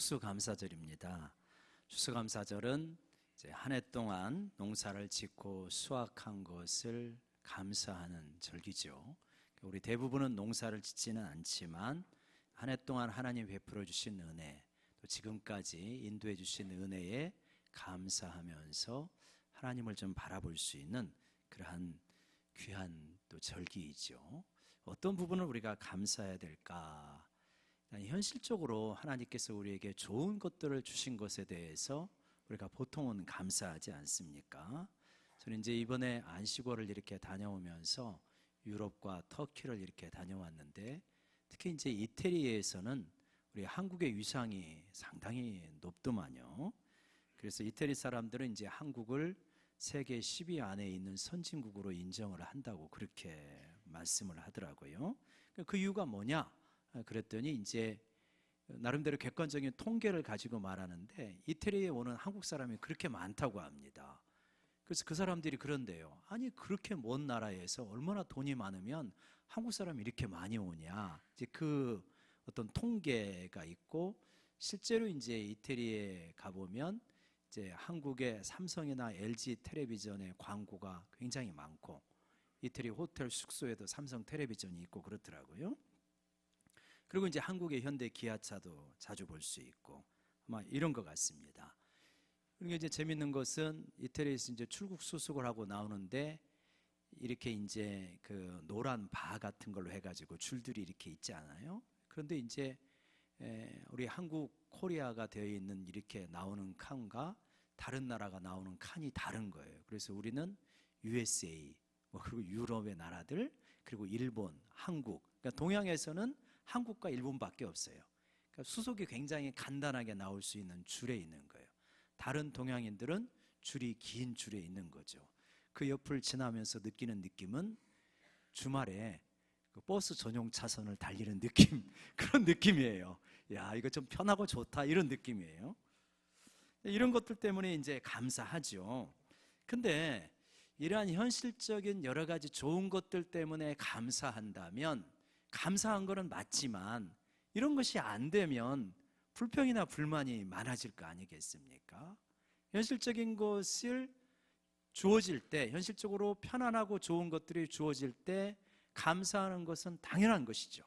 추수감사절입니다. 추수감사절은 이제 한 해 동안 농사를 짓고 수확한 것을 감사하는 절기죠. 우리 대부분은 농사를 짓지는 않지만 한 해 동안 하나님 베풀어 주신 은혜, 또 지금까지 인도해 주신 은혜에 감사하면서 하나님을 좀 바라볼 수 있는 그러한 귀한 또 절기이죠. 어떤 부분을 우리가 감사해야 될까? 현실적으로 하나님께서 우리에게 좋은 것들을 주신 것에 대해서 우리가 보통은 감사하지 않습니까? 저는 이제 이번에 안식월을 이렇게 다녀오면서 유럽과 터키를 이렇게 다녀왔는데, 특히 이제 이태리에서는 우리 한국의 위상이 상당히 높더만요. 그래서 이태리 사람들은 이제 한국을 세계 10위 안에 있는 선진국으로 인정을 한다고 그렇게 말씀을 하더라고요. 그 이유가 뭐냐? 그랬더니 이제 나름대로 객관적인 통계를 가지고 말하는데, 이태리에 오는 한국 사람이 그렇게 많다고 합니다. 그래서 그 사람들이 그런데요, 아니 그렇게 먼 나라에서 얼마나 돈이 많으면 한국 사람이 이렇게 많이 오냐, 이제 그 어떤 통계가 있고, 실제로 이제 이태리에 가보면 이제 한국의 삼성이나 LG 텔레비전의 광고가 굉장히 많고, 이태리 호텔 숙소에도 삼성 텔레비전이 있고 그렇더라고요. 그리고 이제 한국의 현대 기아차도 자주 볼 수 있고, 아마 이런 것 같습니다. 그리고 이제 재밌는 것은 이태리에서 이제 출국 수속을 하고 나오는데, 이렇게 이제 그 노란 바 같은 걸로 해가지고 줄들이 이렇게 있지 않아요? 그런데 이제 우리 한국 코리아가 되어 있는 이렇게 나오는 칸과 다른 나라가 나오는 칸이 다른 거예요. 그래서 우리는 USA, 그리고 유럽의 나라들, 그리고 일본, 한국, 그러니까 동양에서는 한국과 일본밖에 없어요. 그러니까 수속이 굉장히 간단하게 나올 수 있는 줄에 있는 거예요. 다른 동양인들은 줄이 긴 줄에 있는 거죠. 그 옆을 지나면서 느끼는 느낌은 주말에 그 버스 전용 차선을 달리는 느낌, 그런 느낌이에요. 야, 이거 좀 편하고 좋다, 이런 느낌이에요. 이런 것들 때문에 이제 감사하죠. 근데 이러한 현실적인 여러 가지 좋은 것들 때문에 감사한다면, 감사한 거는 맞지만 이런 것이 안 되면 불평이나 불만이 많아질 거 아니겠습니까? 현실적인 것을 주어질 때, 현실적으로 편안하고 좋은 것들이 주어질 때 감사하는 것은 당연한 것이죠.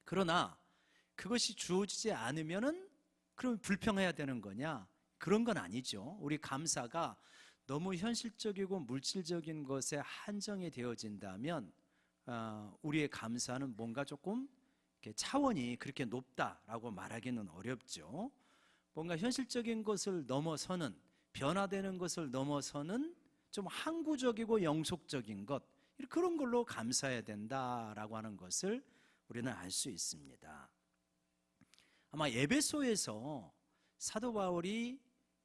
그러나 그것이 주어지지 않으면은 그럼 불평해야 되는 거냐? 그런 건 아니죠. 우리 감사가 너무 현실적이고 물질적인 것에 한정이 되어진다면 우리의 감사는 뭔가 조금 차원이 그렇게 높다라고 말하기는 어렵죠. 뭔가 현실적인 것을 넘어서는, 변화되는 것을 넘어서는 좀 항구적이고 영속적인 것, 그런 걸로 감사해야 된다라고 하는 것을 우리는 알 수 있습니다. 아마 에베소에서 사도 바울이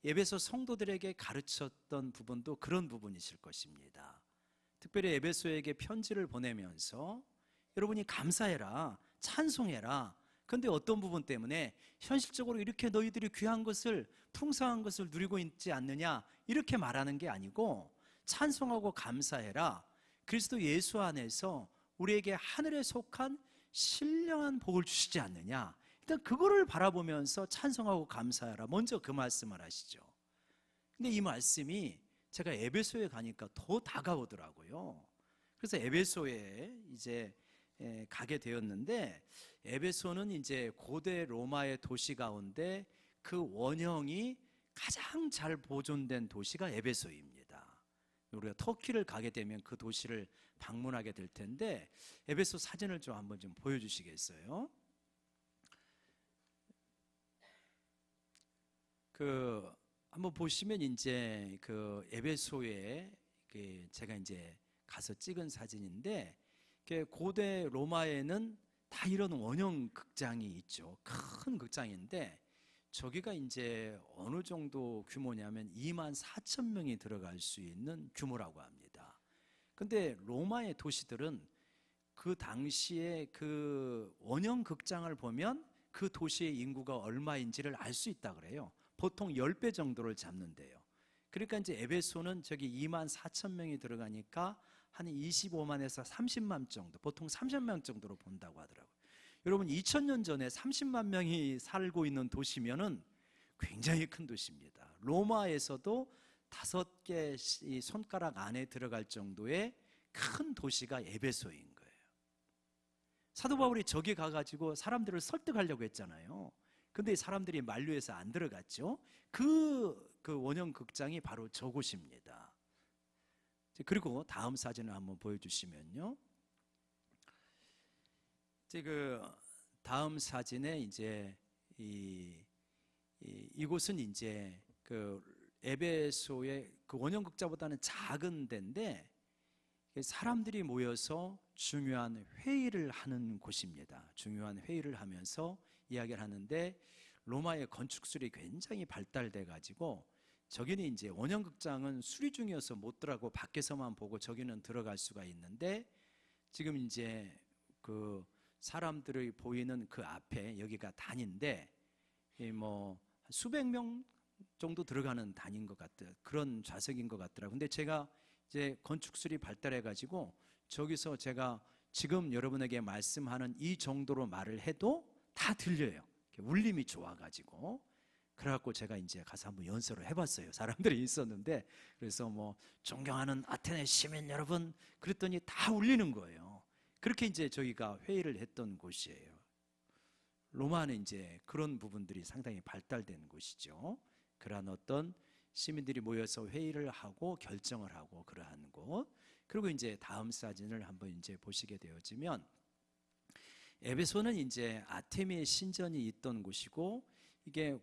에베소 성도들에게 가르쳤던 부분도 그런 부분이실 것입니다. 특별히 에베소에게 편지를 보내면서 여러분이 감사해라, 찬송해라. 그런데 어떤 부분 때문에 현실적으로 이렇게 너희들이 귀한 것을, 풍성한 것을 누리고 있지 않느냐, 이렇게 말하는 게 아니고, 찬송하고 감사해라, 그리스도 예수 안에서 우리에게 하늘에 속한 신령한 복을 주시지 않느냐, 일단 그거를 바라보면서 찬송하고 감사해라, 먼저 그 말씀을 하시죠. 근데 이 말씀이 제가 에베소에 가니까 더 다가오더라고요. 그래서 에베소에 이제 가게 되었는데, 에베소는 이제 고대 로마의 도시 가운데 그 원형이 가장 잘 보존된 도시가 에베소입니다. 우리가 터키를 가게 되면 그 도시를 방문하게 될 텐데, 에베소 사진을 좀 한번 좀 보여주시겠어요? 한번 보시면 이제 그 에베소에 제가 이제 가서 찍은 사진인데, 고대 로마에는 다 이런 원형 극장이 있죠. 큰 극장인데, 저기가 이제 어느 정도 규모냐면 24,000명이 들어갈 수 있는 규모라고 합니다. 근데 로마의 도시들은 그 당시에 그 원형 극장을 보면 그 도시의 인구가 얼마인지를 알 수 있다 그래요. 보통 10배 정도를 잡는데요. 그러니까 이제 에베소는 저기 24,000명이 들어가니까 한 25만에서 30만 정도, 보통 30만 정도로 본다고 하더라고요. 여러분 2000년 전에 30만 명이 살고 있는 도시면은 굉장히 큰 도시입니다. 로마에서도 5개 손가락 안에 들어갈 정도의 큰 도시가 에베소인 거예요. 사도 바울이 저기 가가지고 사람들을 설득하려고 했잖아요. 근데 사람들이 만류해서 안 들어갔죠. 그 원형 극장이 바로 저곳입니다. 그리고 다음 사진을 한번 보여주시면요. 그 다음 사진에 이제 이곳은 이제 그 에베소의 그 원형 극장보다는 작은 데인데 사람들이 모여서 중요한 회의를 하는 곳입니다. 중요한 회의를 하면서 이야기를 하는데 로마의 건축술이 굉장히 발달돼 가지고 저기는 이제 원형 극장은 수리 중이어서 못 들어가고 밖에서만 보고 저기는 들어갈 수가 있는데 지금 이제 그 사람들이 보이는 그 앞에 여기가 단인데 뭐 수백 명 정도 들어가는 단인 것 같은 그런 좌석인 것 같더라고요. 근데 제가 이제 건축술이 발달해 가지고 저기서 제가 지금 여러분에게 말씀하는 이 정도로 말을 해도 다 들려요. 울림이 좋아 가지고. 그래갖고 제가 이제 가서 한번 연설을 해봤어요. 사람들이 있었는데 그래서 뭐 존경하는 아테네 시민 여러분 그랬더니 다 울리는 거예요. 그렇게 이제 저희가 회의를 했던 곳이에요. 로마는 이제 그런 부분들이 상당히 발달된 곳이죠. 그러한 어떤 시민들이 모여서 회의를 하고 결정을 하고 그러한 곳. 그리고 이제 다음 사진을 한번 이제 보시게 되어지면 에베소는 이제 아테미의 신전이 있던 곳이고 이게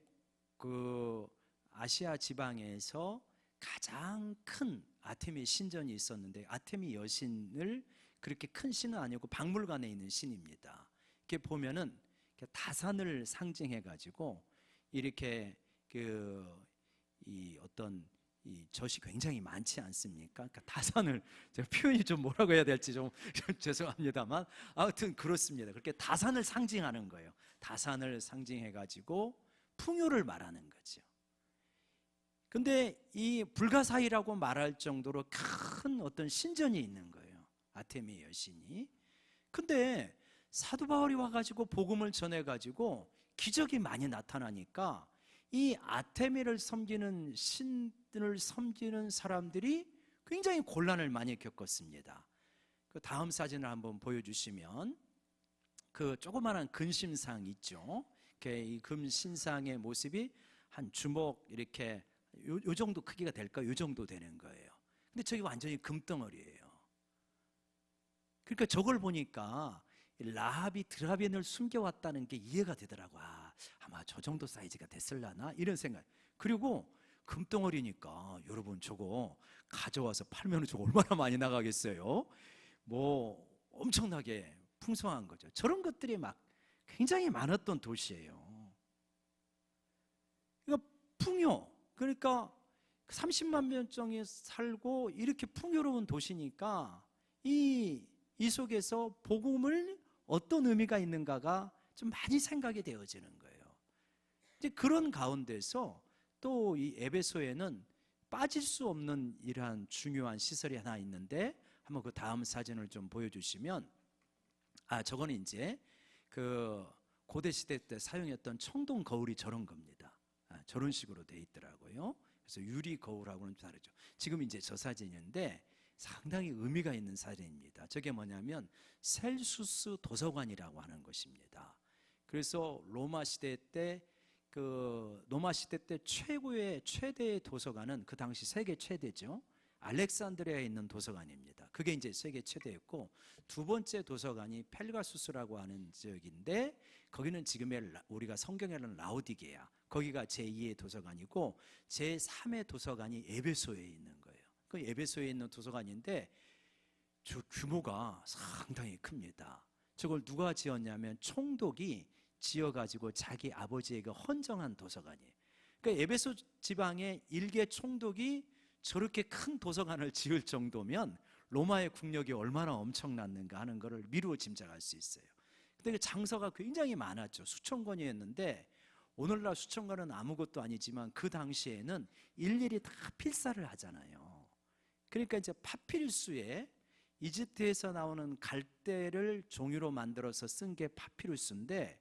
그 아시아 지방에서 가장 큰 아테미 신전이 있었는데 아테미 여신을 그렇게 큰 신은 아니고 박물관에 있는 신입니다. 이렇게 보면은 다산을 상징해 가지고 이렇게 이 어떤 이 젖이 굉장히 많지 않습니까? 그러니까 다산을 제가 표현이 좀 뭐라고 해야 될지 좀 죄송합니다만 아무튼 그렇습니다. 그렇게 다산을 상징하는 거예요. 다산을 상징해 가지고 풍요를 말하는 거죠. 근데 이 불가사의라고 말할 정도로 큰 어떤 신전이 있는 거예요. 아테미 여신이. 근데 사도 바울이 와가지고 복음을 전해가지고 기적이 많이 나타나니까 이 아테미를 섬기는 신을 섬기는 사람들이 굉장히 곤란을 많이 겪었습니다. 그 다음 사진을 한번 보여주시면 그 조그마한 금신상 있죠. 이 금신상의 모습이 한 주먹 이렇게 요 정도 크기가 될까? 요 정도 되는 거예요. 근데 저기 완전히 금덩어리예요. 그러니까 저걸 보니까 라합이 드라벤을 숨겨왔다는 게 이해가 되더라고. 아마 저 정도 사이즈가 됐을라나 이런 생각. 그리고 금덩어리니까 여러분 저거 가져와서 팔면 저거 얼마나 많이 나가겠어요. 뭐 엄청나게 풍성한 거죠. 저런 것들이 막 굉장히 많았던 도시예요. 그러니까 풍요. 그러니까 30만 명정이 살고 이렇게 풍요로운 도시니까 이 속에서 복음을 어떤 의미가 있는가가 좀 많이 생각이 되어지는 거예요. 이제 그런 가운데서 또 이 에베소에는 빠질 수 없는 이러한 중요한 시설이 하나 있는데 한번 그 다음 사진을 좀 보여주시면 저거는 이제 그 고대 시대 때 사용했던 청동 거울이 저런 겁니다. 저런 식으로 돼 있더라고요. 그래서 유리 거울하고는 다르죠. 지금 이제 저 사진인데 상당히 의미가 있는 사진입니다. 저게 뭐냐면 셀수스 도서관이라고 하는 것입니다. 그래서 로마 시대 때 최대의 도서관은 그 당시 세계 최대죠. 알렉산드리아에 있는 도서관입니다. 그게 이제 세계 최대였고 두 번째 도서관이 펠가수스라고 하는 지역인데 거기는 지금의 우리가 성경에는 라오디게아 거기가 제2의 도서관이고 제3의 도서관이 에베소에 있는 거예요. 그 에베소에 있는 도서관인데 저 규모가 상당히 큽니다. 저걸 누가 지었냐면 총독이 지어가지고 자기 아버지에게 헌정한 도서관이에요. 그러니까 에베소 지방의 일개 총독이 저렇게 큰 도서관을 지을 정도면 로마의 국력이 얼마나 엄청났는가 하는 것을 미루어 짐작할 수 있어요. 근데 장서가 굉장히 많았죠. 수천 권이었는데 오늘날 수천 권은 아무것도 아니지만 그 당시에는 일일이 다 필사를 하잖아요. 그러니까 이제 파피루스에 이집트에서 나오는 갈대를 종이로 만들어서 쓴 게 파피루스인데,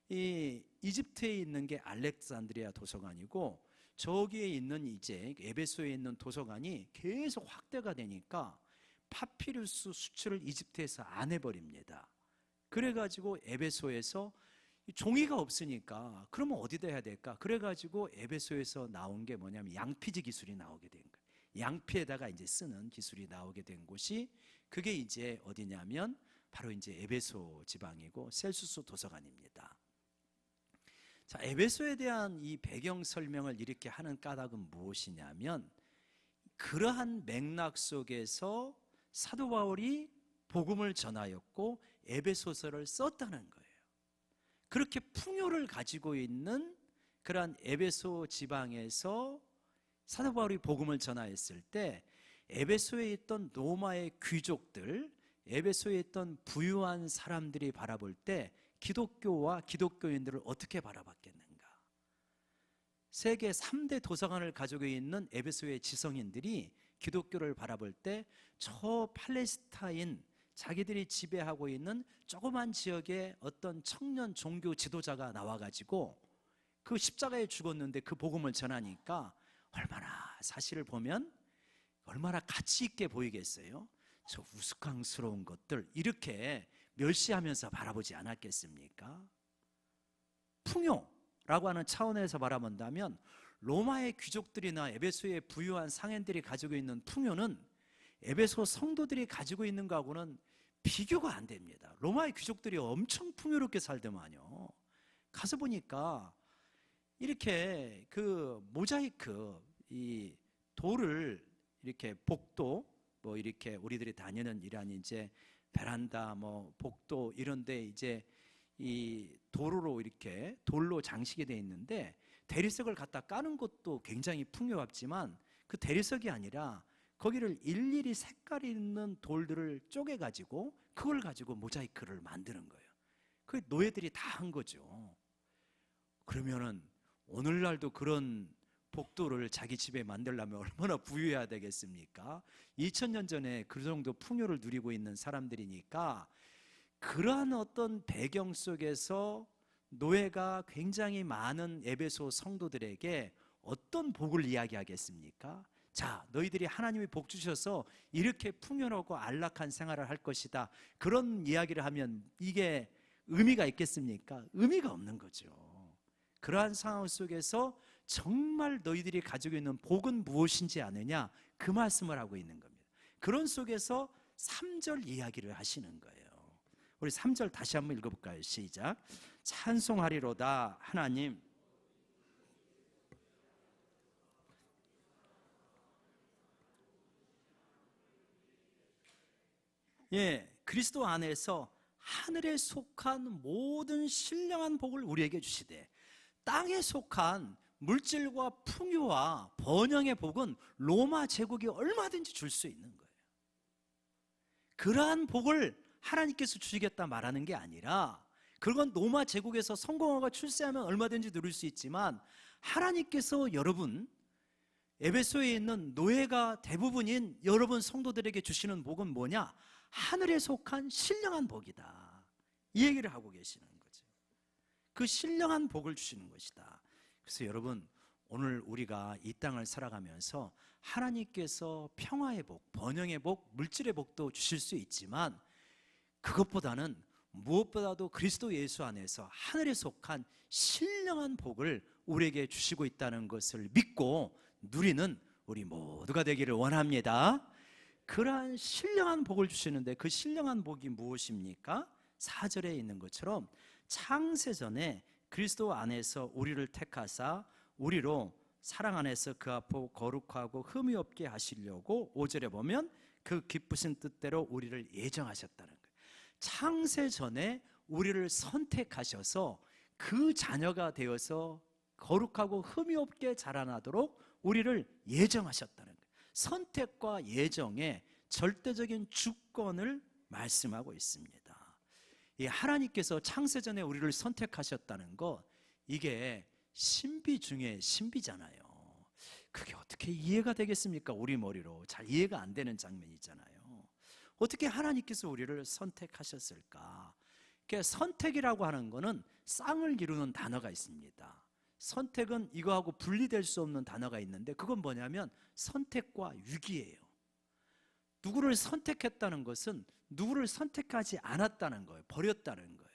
이 이집트에 있는 게 알렉산드리아 도서관이고, 저기에 있는 이제 에베소에 있는 도서관이 계속 확대가 되니까 파피루스 수출을 이집트에서 안 해버립니다. 그래가지고 에베소에서 종이가 없으니까 그러면 어디다 해야 될까? 그래가지고 에베소에서 나온 게 뭐냐면 양피지 기술이 나오게 된 거예요. 양피에다가 이제 쓰는 기술이 나오게 된 곳이, 그게 이제 어디냐면 바로 이제 에베소 지방이고 셀수스 도서관입니다. 자, 에베소에 대한 이 배경 설명을 이렇게 하는 까닭은 무엇이냐면, 그러한 맥락 속에서 사도 바울이 복음을 전하였고 에베소서를 썼다는 거예요. 그렇게 풍요를 가지고 있는 그러한 에베소 지방에서 사도 바울이 복음을 전하였을 때, 에베소에 있던 로마의 귀족들, 에베소에 있던 부유한 사람들이 바라볼 때 기독교와 기독교인들을 어떻게 바라봤겠는가? 세계 3대 도서관을 가지고 있는 에베소의 지성인들이 기독교를 바라볼 때 저 팔레스타인, 자기들이 지배하고 있는 조그만 지역의 어떤 청년 종교 지도자가 나와가지고 그 십자가에 죽었는데 그 복음을 전하니까 얼마나, 사실을 보면 얼마나 가치 있게 보이겠어요? 저 우스꽝스러운 것들 이렇게 멸시하면서 바라보지 않았겠습니까? 풍요라고 하는 차원에서 바라본다면 로마의 귀족들이나 에베소의 부유한 상인들이 가지고 있는 풍요는 에베소 성도들이 가지고 있는 거하고는 비교가 안 됩니다. 로마의 귀족들이 엄청 풍요롭게 살더만요. 가서 보니까 이렇게 그 모자이크, 이 돌을 이렇게 복도, 뭐 이렇게 우리들이 다니는 이런 이제 베란다, 뭐 복도 이런데 이제 이 도로로 이렇게 돌로 장식이 되어 있는데, 대리석을 갖다 까는 것도 굉장히 풍요롭지만 그 대리석이 아니라 거기를 일일이 색깔 있는 돌들을 쪼개가지고 그걸 가지고 모자이크를 만드는 거예요. 그 노예들이 다 한 거죠. 그러면은 오늘날도 그런 복도를 자기 집에 만들려면 얼마나 부유해야 되겠습니까? 2000년 전에 그 정도 풍요를 누리고 있는 사람들이니까, 그러한 어떤 배경 속에서 노예가 굉장히 많은 에베소 성도들에게 어떤 복을 이야기하겠습니까? 자, 너희들이 하나님이 복 주셔서 이렇게 풍요롭고 안락한 생활을 할 것이다, 그런 이야기를 하면 이게 의미가 있겠습니까? 의미가 없는 거죠. 그러한 상황 속에서 정말 너희들이 가지고 있는 복은 무엇인지 아느냐, 그 말씀을 하고 있는 겁니다. 그런 속에서 3절 이야기를 하시는 거예요. 우리 3절 다시 한번 읽어볼까요? 시작. 찬송하리로다 하나님, 예, 그리스도 안에서 하늘에 속한 모든 신령한 복을 우리에게 주시되, 땅에 속한 물질과 풍요와 번영의 복은 로마 제국이 얼마든지 줄 수 있는 거예요. 그러한 복을 하나님께서 주시겠다 말하는 게 아니라, 그건 로마 제국에서 성공하고 출세하면 얼마든지 누릴 수 있지만, 하나님께서 여러분 에베소에 있는 노예가 대부분인 여러분 성도들에게 주시는 복은 뭐냐? 하늘에 속한 신령한 복이다, 이 얘기를 하고 계시는 거죠. 그 신령한 복을 주시는 것이다. 그래서 여러분, 오늘 우리가 이 땅을 살아가면서 하나님께서 평화의 복, 번영의 복, 물질의 복도 주실 수 있지만, 그것보다는 무엇보다도 그리스도 예수 안에서 하늘에 속한 신령한 복을 우리에게 주시고 있다는 것을 믿고 누리는 우리 모두가 되기를 원합니다. 그러한 신령한 복을 주시는데, 그 신령한 복이 무엇입니까? 4절에 있는 것처럼 창세전에 그리스도 안에서 우리를 택하사 우리로 사랑 안에서 그 앞으로 거룩하고 흠이 없게 하시려고 5절에 보면 그 기쁘신 뜻대로 우리를 예정하셨다는 거예요. 창세전에 우리를 선택하셔서 그 자녀가 되어서 거룩하고 흠이 없게 자라나도록 우리를 예정하셨다는 거예요. 선택과 예정의 절대적인 주권을 말씀하고 있습니다. 이 하나님께서 창세전에 우리를 선택하셨다는 것, 이게 신비 중에 신비잖아요. 그게 어떻게 이해가 되겠습니까? 우리 머리로 잘 이해가 안 되는 장면이잖아요. 어떻게 하나님께서 우리를 선택하셨을까? 선택이라고 하는 것은 쌍을 이루는 단어가 있습니다. 선택은 이거하고 분리될 수 없는 단어가 있는데 그건 뭐냐면 선택과 위기예요. 누구를 선택했다는 것은 누구를 선택하지 않았다는 거예요. 버렸다는 거예요.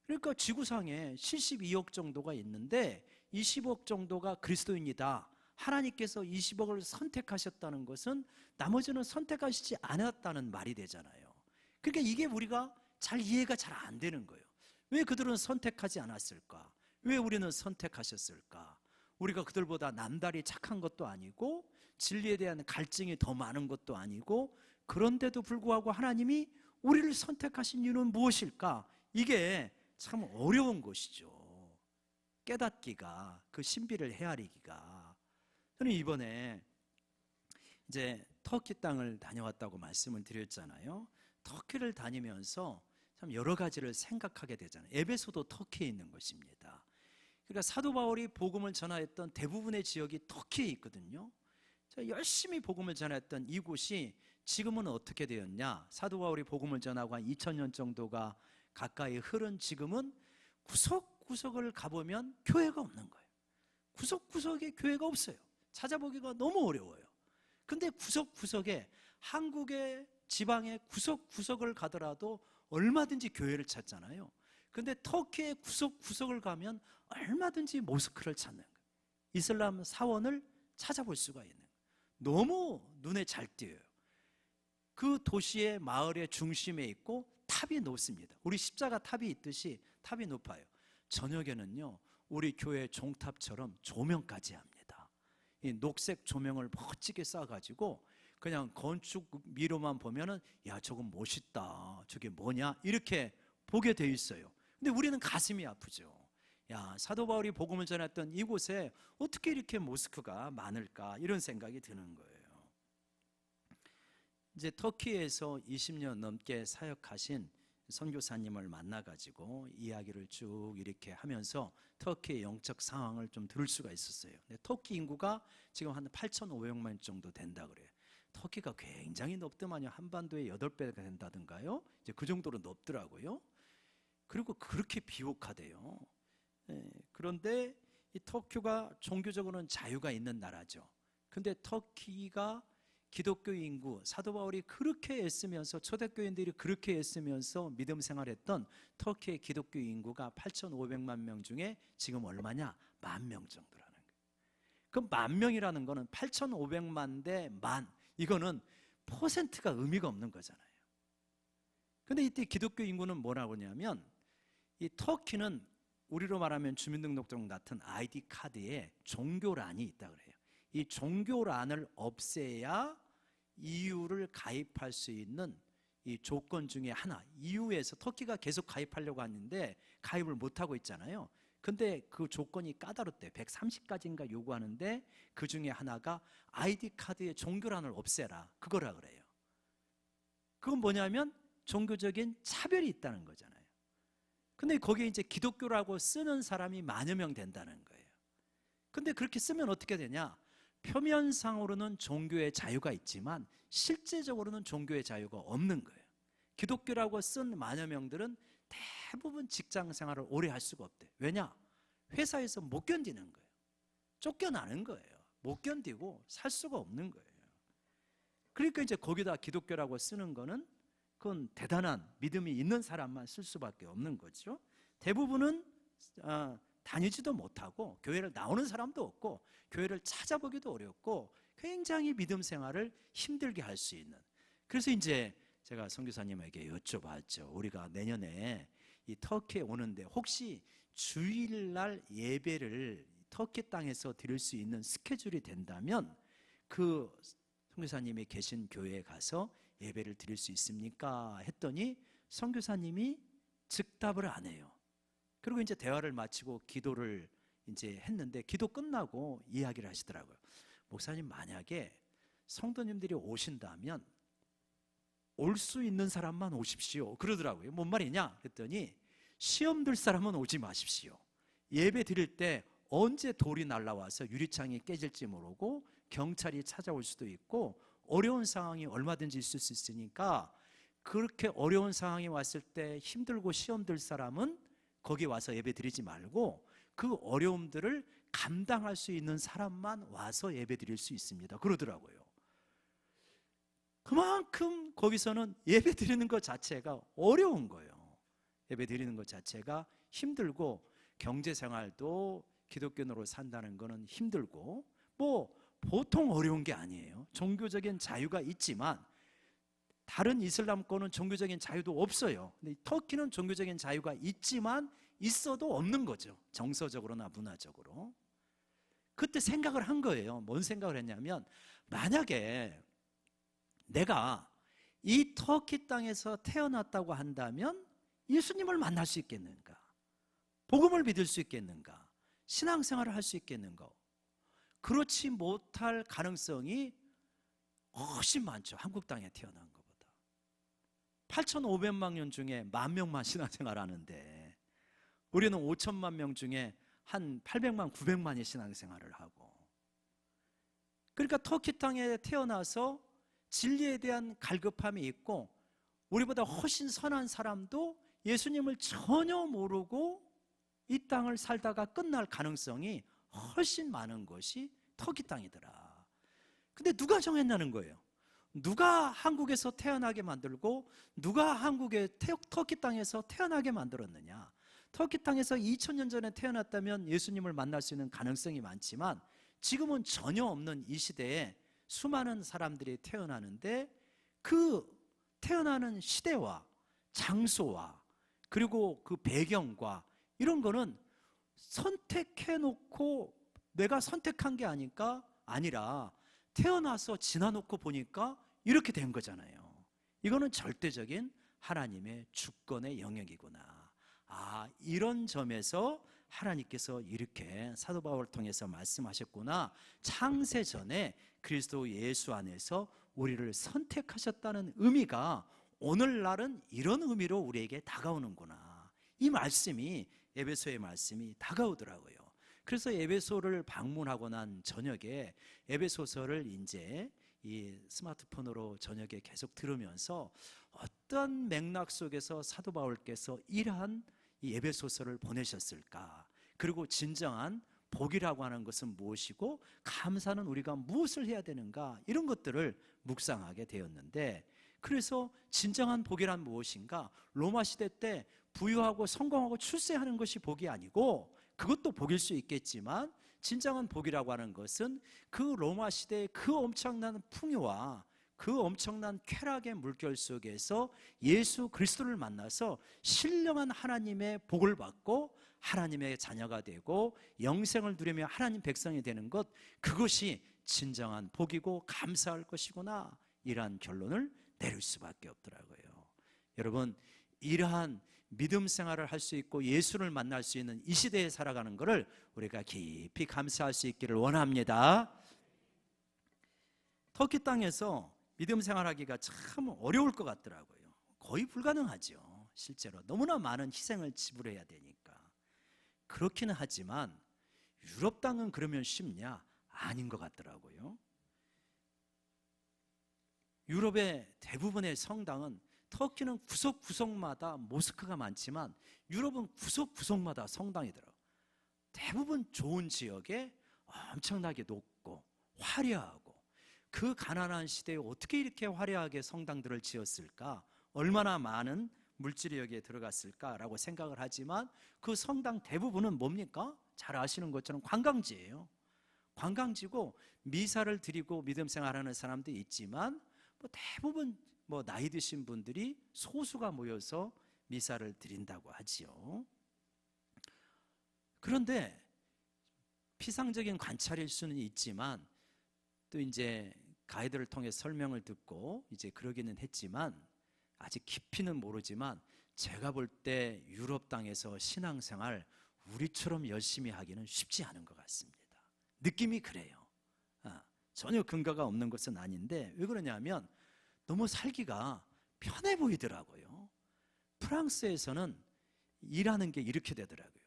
그러니까 지구상에 72억 정도가 있는데 20억 정도가 그리스도인이다. 하나님께서 20억을 선택하셨다는 것은 나머지는 선택하시지 않았다는 말이 되잖아요. 그러니까 이게 우리가 잘 이해가 잘 안 되는 거예요. 왜 그들은 선택하지 않았을까? 왜 우리는 선택하셨을까? 우리가 그들보다 남다리 착한 것도 아니고 진리에 대한 갈증이 더 많은 것도 아니고 그런데도 불구하고 하나님이 우리를 선택하신 이유는 무엇일까? 이게 참 어려운 것이죠. 깨닫기가, 그 신비를 헤아리기가. 저는 이번에 이제 터키 땅을 다녀왔다고 말씀을 드렸잖아요. 터키를 다니면서 참 여러 가지를 생각하게 되잖아요. 에베소도 터키에 있는 것입니다. 그러니까 사도 바울이 복음을 전하였던 대부분의 지역이 터키에 있거든요. 열심히 복음을 전했던 이곳이 지금은 어떻게 되었냐? 사도 바울이 복음을 전하고 한 2000년 정도가 가까이 흐른 지금은 구석구석을 가보면 교회가 없는 거예요. 구석구석에 교회가 없어요. 찾아보기가 너무 어려워요. 근데 구석구석에 한국의 지방의 구석구석을 가더라도 얼마든지 교회를 찾잖아요. 근데 터키의 구석구석을 가면 얼마든지 모스크를 찾는 거예요. 이슬람 사원을 찾아볼 수가 있는 거예요. 너무 눈에 잘 띄어요. 그 도시의 마을의 중심에 있고 탑이 높습니다. 우리 십자가 탑이 있듯이 탑이 높아요. 저녁에는요 우리 교회 종탑처럼 조명까지 합니다. 이 녹색 조명을 멋지게 쏴가지고 그냥 건축미로만 보면은 야 저건 멋있다, 저게 뭐냐 이렇게 보게 돼 있어요. 근데 우리는 가슴이 아프죠. 야 사도 바울이 복음을 전했던 이곳에 어떻게 이렇게 모스크가 많을까 이런 생각이 드는 거예요. 이제 터키에서 20년 넘게 사역하신 선교사님을 만나가지고 이야기를 쭉 이렇게 하면서 터키의 영적 상황을 좀 들을 수가 있었어요. 근데 터키 인구가 지금 한 8,500만 정도 된다 그래요. 터키가 굉장히 높더만요. 한반도의 8배가 된다든가요. 이제 그 정도로 높더라고요. 그리고 그렇게 비옥하대요. 그런데 이 터키가 종교적으로는 자유가 있는 나라죠. 근데 터키가 기독교 인구, 사도 바울이 그렇게 애쓰면서 초대교인들이 그렇게 애쓰면서 믿음 생활했던 터키의 기독교 인구가 8,500만 명 중에 지금 얼마냐? 10,000명 정도라는 거예요. 그럼 10,000명이라는 거는 8,500만 대 만, 이거는 퍼센트가 의미가 없는 거잖아요. 근데 이때 기독교 인구는 뭐라고 하냐면 이 터키는 우리로 말하면 주민등록증 같은 아이디 카드에 종교란이 있다 그래요. 이 종교란을 없애야 EU를 가입할 수 있는 이 조건 중에 하나, EU에서 터키가 계속 가입하려고 하는데 가입을 못하고 있잖아요. 근데 그 조건이 까다롭대. 130가지인가 요구하는데 그 중에 하나가 아이디 카드의 종교란을 없애라, 그거라 그래요. 그건 뭐냐면 종교적인 차별이 있다는 거잖아요. 근데 거기에 이제 기독교라고 쓰는 사람이 10,000여 명 된다는 거예요. 근데 그렇게 쓰면 어떻게 되냐? 표면상으로는 종교의 자유가 있지만 실제적으로는 종교의 자유가 없는 거예요. 기독교라고 쓴 10,000여 명들은 대부분 직장 생활을 오래 할 수가 없대요. 왜냐? 회사에서 못 견디는 거예요. 쫓겨나는 거예요. 못 견디고 살 수가 없는 거예요. 그러니까 이제 거기다 기독교라고 쓰는 거는 그건 대단한 믿음이 있는 사람만 쓸 수밖에 없는 거죠. 대부분은 다니지도 못하고 교회를 나오는 사람도 없고 교회를 찾아보기도 어렵고 굉장히 믿음 생활을 힘들게 할 수 있는. 그래서 이제 제가 선교사님에게 여쭤봤죠. 우리가 내년에 이 터키에 오는데 혹시 주일날 예배를 터키 땅에서 드릴 수 있는 스케줄이 된다면 그 선교사님이 계신 교회에 가서 예배를 드릴 수 있습니까? 했더니 선교사님이 즉답을 안 해요. 그리고 이제 대화를 마치고 기도를 이제 했는데 기도 끝나고 이야기를 하시더라고요. 목사님, 만약에 성도님들이 오신다면 올 수 있는 사람만 오십시오, 그러더라고요. 뭔 말이냐 그랬더니 시험 들 사람은 오지 마십시오. 예배 드릴 때 언제 돌이 날라와서 유리창이 깨질지 모르고 경찰이 찾아올 수도 있고 어려운 상황이 얼마든지 있을 수 있으니까 그렇게 어려운 상황이 왔을 때 힘들고 시험 들 사람은 거기 와서 예배 드리지 말고 그 어려움들을 감당할 수 있는 사람만 와서 예배 드릴 수 있습니다. 그러더라고요. 그만큼 거기서는 예배 드리는 것 자체가 어려운 거예요. 예배 드리는 것 자체가 힘들고 경제생활도 기독교인으로 산다는 것은 힘들고 뭐 보통 어려운 게 아니에요. 종교적인 자유가 있지만 다른 이슬람권은 종교적인 자유도 없어요. 근데 터키는 종교적인 자유가 있지만 있어도 없는 거죠. 정서적으로나 문화적으로. 그때 생각을 한 거예요. 뭔 생각을 했냐면 만약에 내가 이 터키 땅에서 태어났다고 한다면 예수님을 만날 수 있겠는가? 복음을 믿을 수 있겠는가? 신앙생활을 할 수 있겠는가? 그렇지 못할 가능성이 훨씬 많죠. 한국 땅에 태어난 것보다. 8,500만 년 중에 10,000명만 신앙생활 하는데 우리는 5천만 명 중에 한 800만, 900만이 신앙생활을 하고, 그러니까 터키 땅에 태어나서 진리에 대한 갈급함이 있고 우리보다 훨씬 선한 사람도 예수님을 전혀 모르고 이 땅을 살다가 끝날 가능성이 훨씬 많은 것이 터키 땅이더라. 근데 누가 정했냐는 거예요. 누가 한국에서 태어나게 만들고 누가 한국의 터키 땅에서 태어나게 만들었느냐. 터키 땅에서 2000년 전에 태어났다면 예수님을 만날 수 있는 가능성이 많지만 지금은 전혀 없는 이 시대에 수많은 사람들이 태어나는데 그 태어나는 시대와 장소와 그리고 그 배경과 이런 거는 선택해놓고 내가 선택한 게 아니라 태어나서 지나놓고 보니까 이렇게 된 거잖아요. 이거는 절대적인 하나님의 주권의 영역이구나. 이런 점에서 하나님께서 이렇게 사도 바울을 통해서 말씀하셨구나. 창세 전에 그리스도 예수 안에서 우리를 선택하셨다는 의미가 오늘날은 이런 의미로 우리에게 다가오는구나. 이 말씀이, 에베소의 말씀이 다가오더라고요. 그래서 에베소를 방문하고 난 저녁에 에베소서를 이제 이 스마트폰으로 저녁에 계속 들으면서 어떤 맥락 속에서 사도 바울께서 이러한 이 에베소서를 보내셨을까? 그리고 진정한 복이라고 하는 것은 무엇이고 감사는 우리가 무엇을 해야 되는가? 이런 것들을 묵상하게 되었는데, 그래서 진정한 복이란 무엇인가? 로마 시대 때 부유하고 성공하고 출세하는 것이 복이 아니고, 그것도 복일 수 있겠지만 진정한 복이라고 하는 것은 그 로마 시대의 그 엄청난 풍요와 그 엄청난 쾌락의 물결 속에서 예수 그리스도를 만나서 신령한 하나님의 복을 받고 하나님의 자녀가 되고 영생을 누리며 하나님 백성이 되는 것, 그것이 진정한 복이고 감사할 것이구나, 이러한 결론을 내릴 수밖에 없더라고요. 여러분, 이러한 믿음 생활을 할 수 있고 예수를 만날 수 있는 이 시대에 살아가는 것을 우리가 깊이 감사할 수 있기를 원합니다. 터키 땅에서 믿음 생활하기가 참 어려울 것 같더라고요. 거의 불가능하죠. 실제로 너무나 많은 희생을 지불해야 되니까. 그렇기는 하지만 유럽 땅은 그러면 쉽냐? 아닌 것 같더라고요. 유럽의 대부분의 성당은, 터키는 구석구석마다 모스크가 많지만 유럽은 구석구석마다 성당이더라고요. 대부분 좋은 지역에 엄청나게 높고 화려하고, 그 가난한 시대에 어떻게 이렇게 화려하게 성당들을 지었을까? 얼마나 많은 물질이 여기에 들어갔을까라고 생각을 하지만 그 성당 대부분은 뭡니까? 잘 아시는 것처럼 관광지예요. 관광지고 미사를 드리고 믿음 생활하는 사람도 있지만 대부분 나이 드신 분들이 소수가 모여서 미사를 드린다고 하지요. 그런데 피상적인 관찰일 수는 있지만 또 이제 가이드를 통해 설명을 듣고 이제 그러기는 했지만 아직 깊이는 모르지만 제가 볼 때 유럽 땅에서 신앙생활 우리처럼 열심히 하기는 쉽지 않은 것 같습니다. 느낌이 그래요. 전혀 근거가 없는 것은 아닌데 왜 그러냐면 너무 살기가 편해 보이더라고요. 프랑스에서는 일하는 게 이렇게 되더라고요.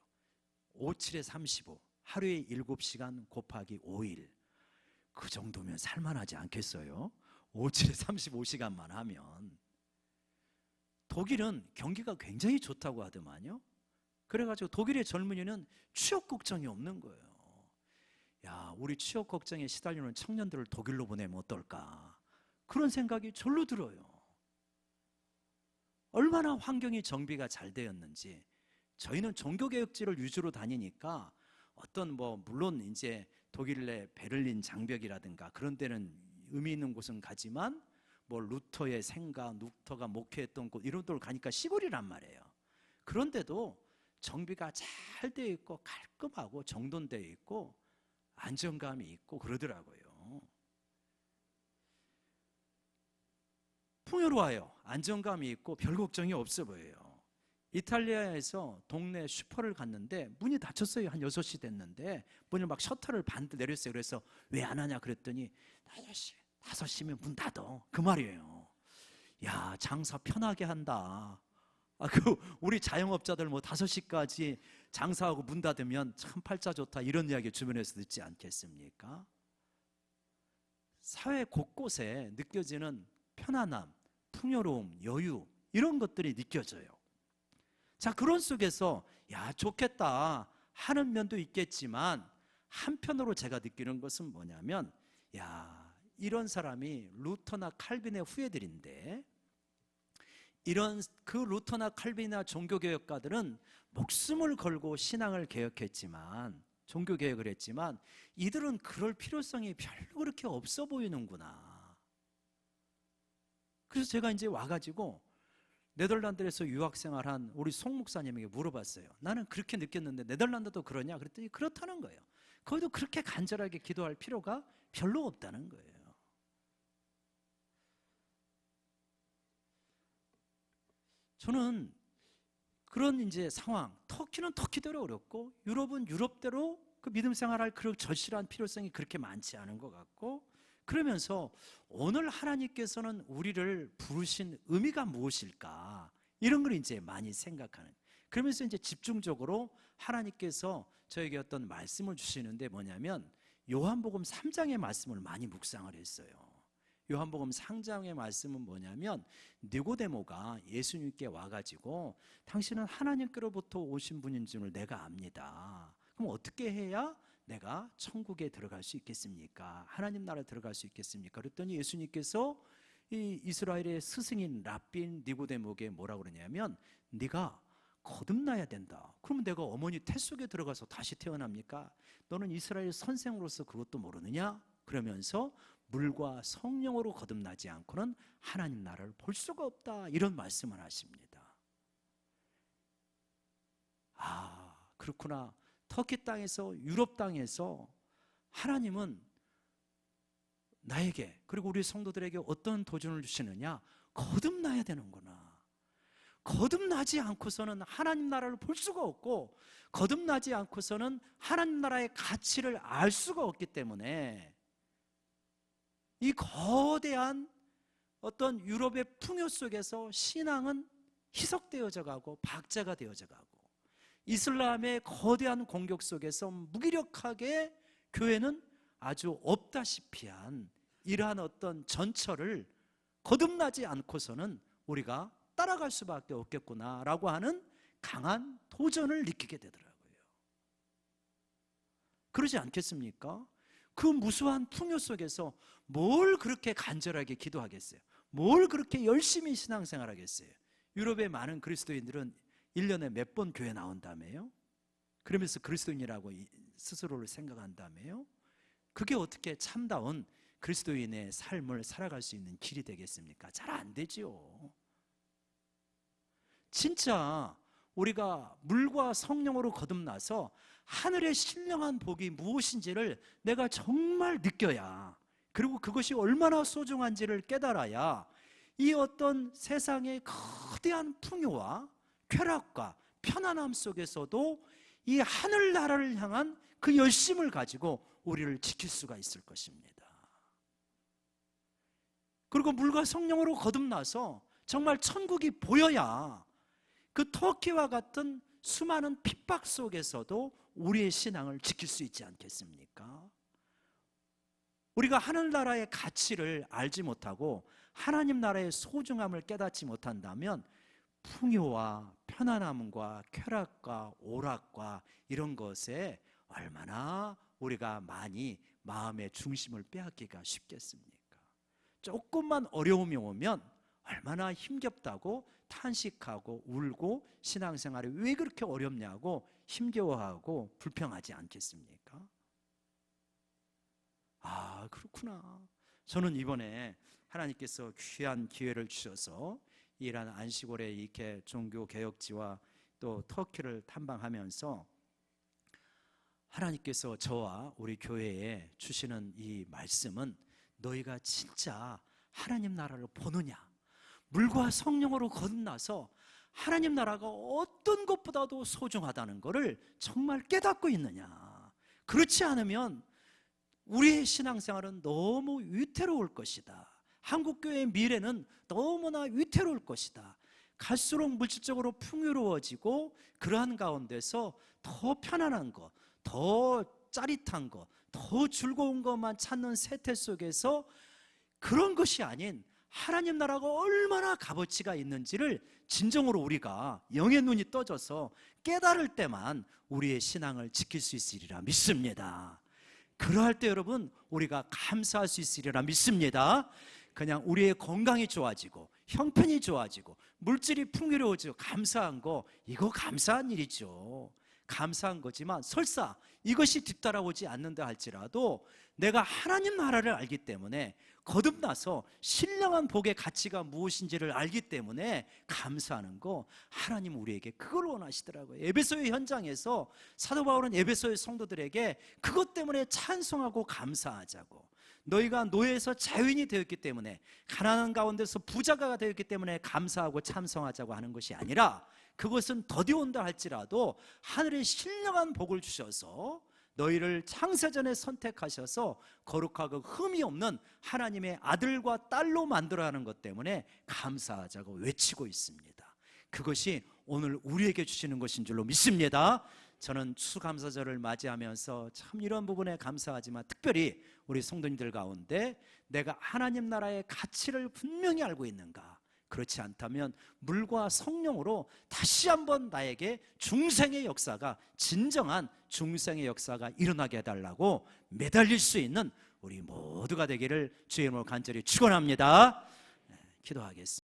5, 7에 35, 하루에 7시간 곱하기 5일. 그 정도면 살만하지 않겠어요? 5, 7에 35시간만 하면. 독일은 경기가 굉장히 좋다고 하더만요. 그래가지고 독일의 젊은이는 취업 걱정이 없는 거예요. 야, 우리 취업 걱정에 시달리는 청년들을 독일로 보내면 어떨까? 그런 생각이 절로 들어요. 얼마나 환경이 정비가 잘 되었는지. 저희는 종교개혁지를 위주로 다니니까 어떤 물론 이제 독일 내 베를린 장벽이라든가 그런 데는 의미 있는 곳은 가지만 루터의 생각, 루터가 목회했던 곳 이런 데를 가니까 시골이란 말이에요. 그런데도 정비가 잘 되어 있고 깔끔하고 정돈되어 있고 안정감이 있고 그러더라고요. 풍요로워요. 안정감이 있고 별 걱정이 없어 보여요. 이탈리아에서 동네 슈퍼를 갔는데 문이 닫혔어요. 한 6시 됐는데 문을 막 셔터를 반대 내렸어요. 그래서 왜 안 하냐 그랬더니 5시면 문 닫어. 그 말이에요. 야, 장사 편하게 한다. 우리 자영업자들 5시까지 장사하고 문 닫으면 참 팔자 좋다 이런 이야기 주변에서 듣지 않겠습니까? 사회 곳곳에 느껴지는 편안함, 풍요로움, 여유 이런 것들이 느껴져요. 자, 그런 속에서 야, 좋겠다 하는 면도 있겠지만 한편으로 제가 느끼는 것은 뭐냐면 야, 이런 사람이 루터나 칼빈의 후예들인데 이런 그 루터나 칼빈이나 종교개혁가들은 목숨을 걸고 신앙을 개혁했지만 종교개혁을 했지만 이들은 그럴 필요성이 별로 그렇게 없어 보이는구나. 그래서 제가 이제 와가지고 네덜란드에서 유학생활한 우리 송 목사님에게 물어봤어요. 나는 그렇게 느꼈는데 네덜란드도 그러냐? 그랬더니 그렇다는 거예요. 거기도 그렇게 간절하게 기도할 필요가 별로 없다는 거예요. 저는 그런 이제 상황, 터키는 터키대로 어렵고 유럽은 유럽대로 그 믿음 생활할 그런 절실한 필요성이 그렇게 많지 않은 것 같고, 그러면서 오늘 하나님께서는 우리를 부르신 의미가 무엇일까? 이런 걸 이제 많이 생각하는. 그러면서 이제 집중적으로 하나님께서 저에게 어떤 말씀을 주시는데 뭐냐면 요한복음 3장의 말씀을 많이 묵상을 했어요. 요한복음 3장의 말씀은 뭐냐면 니고데모가 예수님께 와가지고 당신은 하나님께로부터 오신 분인 줄 내가 압니다. 그럼 어떻게 해야 내가 천국에 들어갈 수 있겠습니까? 하나님 나라에 들어갈 수 있겠습니까? 그랬더니 예수님께서 이 이스라엘의 스승인 랍빈 니고데모에게 뭐라고 그러냐면 네가 거듭나야 된다. 그러면 내가 어머니 태 속에 들어가서 다시 태어납니까? 너는 이스라엘 선생으로서 그것도 모르느냐? 그러면서 물과 성령으로 거듭나지 않고는 하나님 나라를 볼 수가 없다. 이런 말씀을 하십니다. 아, 그렇구나. 터키 땅에서 유럽 땅에서 하나님은 나에게 그리고 우리 성도들에게 어떤 도전을 주시느냐? 거듭나야 되는구나. 거듭나지 않고서는 하나님 나라를 볼 수가 없고 거듭나지 않고서는 하나님 나라의 가치를 알 수가 없기 때문에 이 거대한 어떤 유럽의 풍요 속에서 신앙은 희석되어져 가고 박제가 되어져 가고 이슬람의 거대한 공격 속에서 무기력하게 교회는 아주 없다시피 한 이러한 어떤 전철을 거듭나지 않고서는 우리가 따라갈 수밖에 없겠구나라고 하는 강한 도전을 느끼게 되더라고요. 그러지 않겠습니까? 그 무수한 풍요 속에서 뭘 그렇게 간절하게 기도하겠어요? 뭘 그렇게 열심히 신앙생활 하겠어요? 유럽의 많은 그리스도인들은 1년에 몇 번 교회 나온다며요? 그러면서 그리스도인이라고 스스로를 생각한다며요? 그게 어떻게 참다운 그리스도인의 삶을 살아갈 수 있는 길이 되겠습니까? 잘 안 되지요. 진짜 우리가 물과 성령으로 거듭나서 하늘의 신령한 복이 무엇인지를 내가 정말 느껴야, 그리고 그것이 얼마나 소중한지를 깨달아야 이 어떤 세상의 거대한 풍요와 쾌락과 편안함 속에서도 이 하늘나라를 향한 그 열심을 가지고 우리를 지킬 수가 있을 것입니다. 그리고 물과 성령으로 거듭나서 정말 천국이 보여야 그 터키와 같은 수많은 핍박 속에서도 우리의 신앙을 지킬 수 있지 않겠습니까? 우리가 하늘나라의 가치를 알지 못하고 하나님 나라의 소중함을 깨닫지 못한다면 풍요와 편안함과 쾌락과 오락과 이런 것에 얼마나 우리가 많이 마음의 중심을 빼앗기가 쉽겠습니까? 조금만 어려움이 오면 얼마나 힘겹다고 탄식하고 울고 신앙생활이 왜 그렇게 어렵냐고 힘겨워하고 불평하지 않겠습니까? 아, 그렇구나. 저는 이번에 하나님께서 귀한 기회를 주셔서 이란 안시골의 이렇게 종교개혁지와 또 터키를 탐방하면서 하나님께서 저와 우리 교회에 주시는 이 말씀은 너희가 진짜 하나님 나라를 보느냐, 물과 성령으로 거듭나서 하나님 나라가 어떤 것보다도 소중하다는 것을 정말 깨닫고 있느냐. 그렇지 않으면 우리의 신앙생활은 너무 위태로울 것이다. 한국교회의 미래는 너무나 위태로울 것이다. 갈수록 물질적으로 풍요로워지고 그러한 가운데서 더 편안한 것, 더 짜릿한 것, 더 즐거운 것만 찾는 세태 속에서 그런 것이 아닌 하나님 나라가 얼마나 값어치가 있는지를 진정으로 우리가 영의 눈이 떠져서 깨달을 때만 우리의 신앙을 지킬 수 있으리라 믿습니다. 그러할 때 여러분 우리가 감사할 수 있으리라 믿습니다. 그냥 우리의 건강이 좋아지고 형편이 좋아지고 물질이 풍요로워지고 감사한 거, 이거 감사한 일이죠. 감사한 거지만 설사 이것이 뒤따라오지 않는다 할지라도 내가 하나님 나라를 알기 때문에 거듭나서 신령한 복의 가치가 무엇인지를 알기 때문에 감사하는 거, 하나님 우리에게 그걸 원하시더라고요. 에베소의 현장에서 사도 바울은 에베소의 성도들에게 그것 때문에 찬송하고 감사하자고, 너희가 노예에서 자유인이 되었기 때문에, 가난한 가운데서 부자가 되었기 때문에 감사하고 찬송하자고 하는 것이 아니라, 그것은 더디온다 할지라도 하늘의 신령한 복을 주셔서 너희를 창세전에 선택하셔서 거룩하고 흠이 없는 하나님의 아들과 딸로 만들어 하는 것 때문에 감사하자고 외치고 있습니다. 그것이 오늘 우리에게 주시는 것인 줄로 믿습니다. 저는 추수감사절을 맞이하면서 참 이런 부분에 감사하지만, 특별히 우리 성도님들 가운데 내가 하나님 나라의 가치를 분명히 알고 있는가? 그렇지 않다면 물과 성령으로 다시 한번 나에게 중생의 역사가, 진정한 중생의 역사가 일어나게 해달라고 매달릴 수 있는 우리 모두가 되기를 주의 이름으로 간절히 축원합니다. 기도하겠습니다.